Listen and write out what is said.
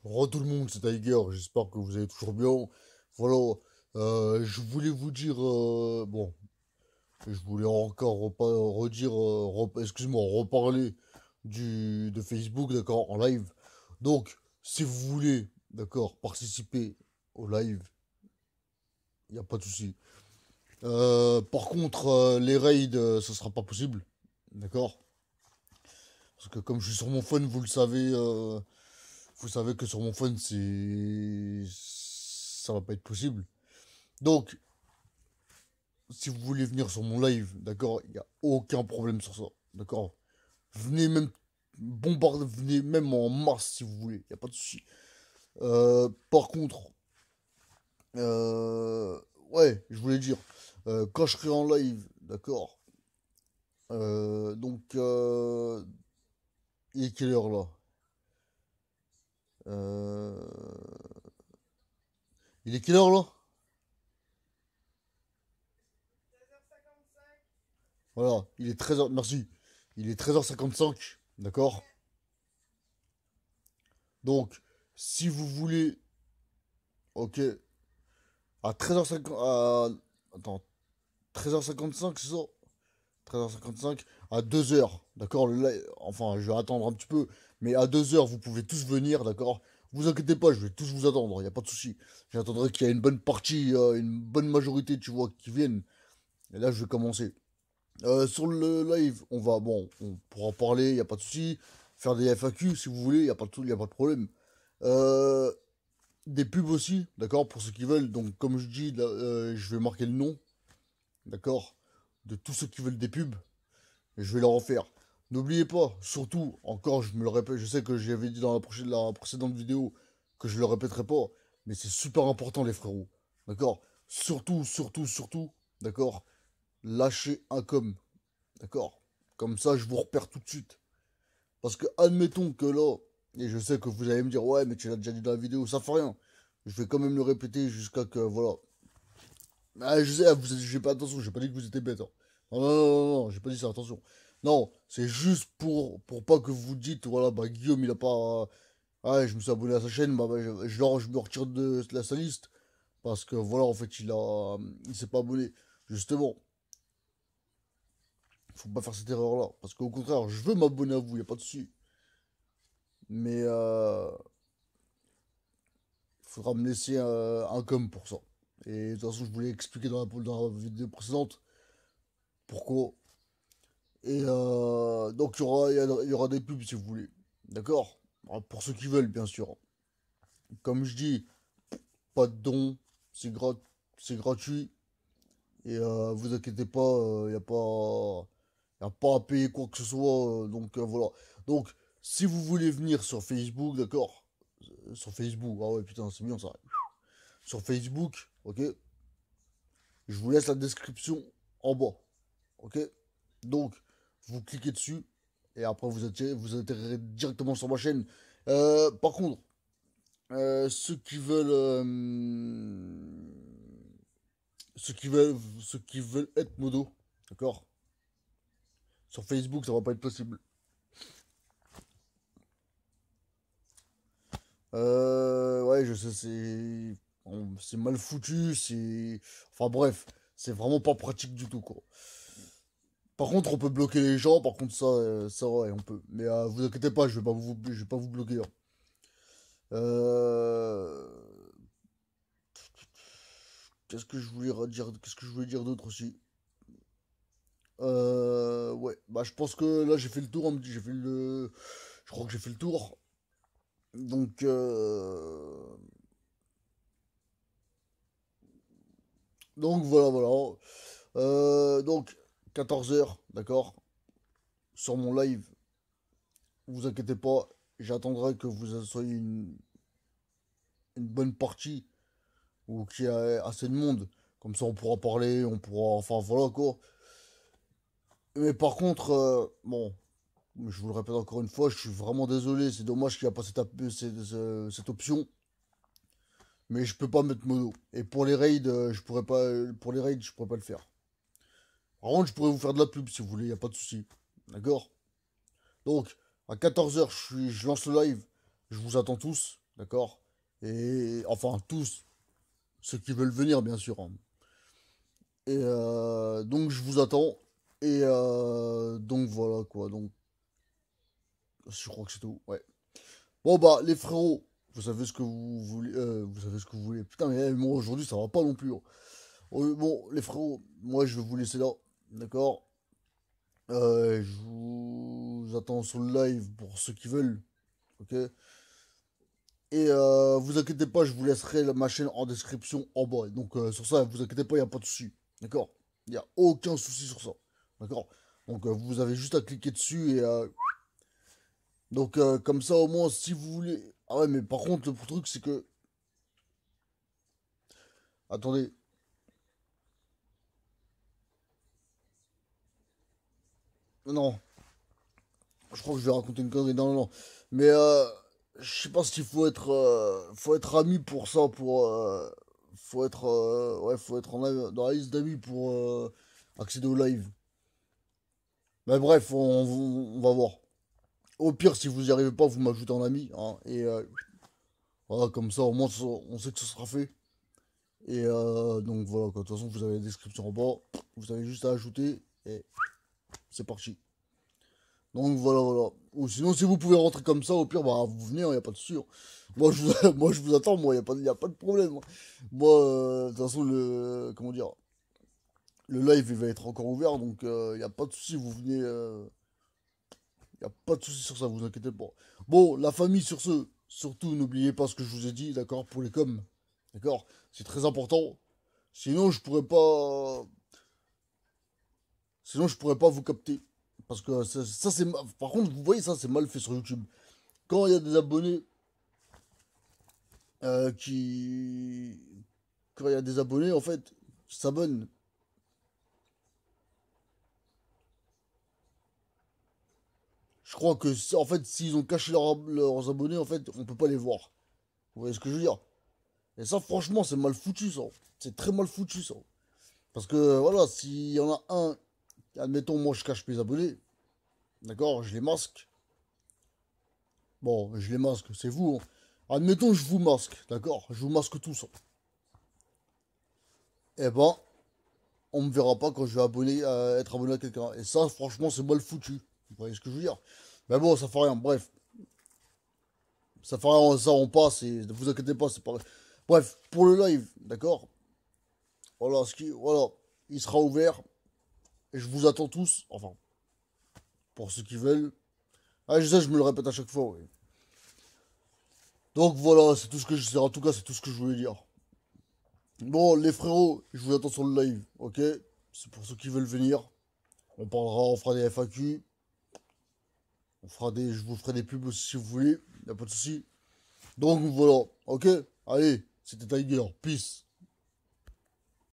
Re tout le monde, c'est Tiger, j'espère que vous allez toujours bien. Voilà, je voulais vous dire, bon, je voulais encore redire, excuse-moi, reparler de Facebook, d'accord, en live. Donc, si vous voulez, d'accord, participer au live, il n'y a pas de souci. Par contre, les raids, ça sera pas possible, d'accord? Parce que comme je suis sur mon phone, vous savez que sur mon phone, ça va pas être possible. Donc, si vous voulez venir sur mon live, d'accord, il n'y a aucun problème sur ça, d'accord. Venez même venez même en masse si vous voulez, il n'y a pas de souci. Par contre, euh, ouais, je voulais dire, quand je serai en live, d'accord, donc, il est quelle heure là? Euh, il est quelle heure là? Voilà, il est 13h, merci. Il est 13h55, d'accord? Donc, si vous voulez, ok, à 13h50, attends, 13h55, c'est ça? 13h55, à 2h, d'accord? Enfin, je vais attendre un petit peu, mais à 2h, vous pouvez tous venir, d'accord? Vous inquiétez pas, je vais tous vous attendre, il n'y a pas de souci. J'attendrai qu'il y ait une bonne partie, une bonne majorité, tu vois, qui viennent. Et là, je vais commencer. Sur le live, on pourra parler, il n'y a pas de souci. Faire des FAQ si vous voulez, il n'y a pas y a pas de problème. Euh, des pubs aussi, d'accord, pour ceux qui veulent. Donc, comme je dis, là, je vais marquer le nom, d'accord, de tous ceux qui veulent des pubs. Et je vais leur en faire. N'oubliez pas, surtout, encore, je me le répète, je sais que j'avais dit dans la précédente vidéo que je le répéterai pas, mais c'est super important, les frérots, d'accord. Surtout, surtout, surtout, d'accord, lâchez un com, d'accord. Comme ça, je vous repère tout de suite. Parce que, admettons que là, et je sais que vous allez me dire, ouais, mais tu l'as déjà dit dans la vidéo, ça fait rien. Je vais quand même le répéter jusqu'à que, voilà. Ah, je sais, j'ai pas, attention, j'ai pas dit que vous étiez bête, hein. Non, non, non, non, non, j'ai pas dit ça, attention. Non, c'est juste pour pas que vous dites, voilà, bah, Guillaume, il a pas. Ah, je me suis abonné à sa chaîne, bah, je me retire de sa liste. Parce que, voilà, en fait, il s'est pas abonné. Justement, faut pas faire cette erreur-là. Parce qu'au contraire, je veux m'abonner à vous, y a pas de souci. Mais, il faudra me laisser un com pour ça. Et de toute façon, je voulais expliquer dans la vidéo précédente pourquoi. Et donc, il y aura des pubs si vous voulez. D'accord? Alors, pour ceux qui veulent, bien sûr. Comme je dis, pas de dons, c'est gratuit. Et vous inquiétez pas, y a pas à payer quoi que ce soit. Donc, voilà. Donc, si vous voulez venir sur Facebook, d'accord? Sur Facebook, ah ouais, putain, c'est bien ça. Sur Facebook, ok? Je vous laisse la description en bas. Ok? Donc, vous cliquez dessus et après vous atterrirez directement sur ma chaîne. Par contre, ceux qui veulent être modo, d'accord? Sur Facebook, ça va pas être possible. Ouais, je sais, c'est mal foutu, enfin bref, c'est vraiment pas pratique du tout, quoi. Par contre, on peut bloquer les gens, par contre, ça, ouais, on peut. Mais vous inquiétez pas, je vais pas vous bloquer, hein. Euh, qu'est-ce que je voulais dire d'autre aussi? Ouais, bah je pense que là j'ai fait le tour, je crois que j'ai fait le tour. Donc, voilà, voilà. Donc, 14h, d'accord? Sur mon live, vous inquiétez pas, j'attendrai que vous soyez une bonne partie ou qu'il y ait assez de monde. Comme ça, on pourra parler, on pourra. Enfin, voilà quoi. Mais par contre, bon, je vous le répète encore une fois, je suis vraiment désolé. C'est dommage qu'il n'y a pas cette option. Mais je peux pas mettre mono. Et pour les raids, je pourrais pas. Pour les raids, je pourrais pas le faire. Par contre, je pourrais vous faire de la pub si vous voulez, y a pas de souci. D'accord? Donc, à 14h, je lance le live. Je vous attends tous. d'accord? Et enfin, tous ceux qui veulent venir, bien sûr, hein. Et donc, je vous attends. Et donc, voilà, quoi. Donc, je crois que c'est tout, ouais. Bon, bah, les frérots, vous savez ce que vous voulez. Vous savez ce que vous voulez. Putain, mais moi, aujourd'hui, ça va pas non plus, hein. Bon, les frérots, moi, je vais vous laisser là, d'accord? Je vous attends sur le live pour ceux qui veulent, ok? Et vous inquiétez pas, je vous laisserai ma chaîne en description en bas. Donc sur ça, vous inquiétez pas, il n'y a pas de souci. D'accord? Il n'y a aucun souci sur ça. D'accord? Donc vous avez juste à cliquer dessus et donc comme ça au moins si vous voulez. Ah ouais, mais par contre le truc c'est que attendez, non, je crois que je vais raconter une connerie. Non, non, non. Mais je sais pas s'il faut être ami pour ça, pour faut être dans la liste d'amis pour accéder au live. Mais bref, on va voir. Au pire, si vous n'y arrivez pas, vous m'ajoutez en ami, hein, et voilà, comme ça, au moins, on sait que ce sera fait. Et donc voilà, quoi. De toute façon, vous avez la description en bas. Vous avez juste à ajouter et c'est parti. Donc voilà, voilà. Ou sinon, si vous pouvez rentrer comme ça, au pire, bah vous venez, il n'y a pas de souci, hein. Moi, moi, je vous attends, moi, y a pas de problème, hein. Moi, de toute façon, comment dire, le live, il va être encore ouvert, donc il n'y a pas de souci, vous venez. Y a pas de souci sur ça, vous inquiétez pas. Bon, la famille sur ce, surtout n'oubliez pas ce que je vous ai dit, d'accord, pour les coms. D'accord? C'est très important. Sinon, je pourrais pas. Sinon, je pourrais pas vous capter. Parce que ça, c'est. Par contre, vous voyez, ça, c'est mal fait sur YouTube. Quand il y a des abonnés qui. Quand il y a des abonnés, en fait, qui s'abonnent. Je crois que, en fait, s'ils ont caché leurs abonnés, en fait, on peut pas les voir. Vous voyez ce que je veux dire? Et ça, franchement, c'est mal foutu, ça. C'est très mal foutu, ça. Parce que voilà, s'il y en a un, admettons, moi je cache mes abonnés, d'accord, je les masque. Bon, je les masque, c'est vous, hein. Admettons, je vous masque, d'accord, je vous masque tous, hein. Eh ben, on me verra pas quand je vais être abonné à quelqu'un. Et ça, franchement, c'est mal foutu. Vous voyez ce que je veux dire? Mais bon, ça fait rien, bref. Ça fait rien, ça, on passe et ne vous inquiétez pas, c'est pas. Bref, pour le live, d'accord? Voilà, voilà, il sera ouvert et je vous attends tous, enfin, pour ceux qui veulent. Ah, je sais, je me le répète à chaque fois, oui. Donc voilà, c'est tout ce que je sais. En tout cas, c'est tout ce que je voulais dire. Bon, les frérots, je vous attends sur le live, ok? C'est pour ceux qui veulent venir. On parlera, on fera des FAQ. Je vous ferai des pubs aussi si vous voulez. Y a pas de souci. Donc voilà, ok? Allez, c'était Tiger. Peace.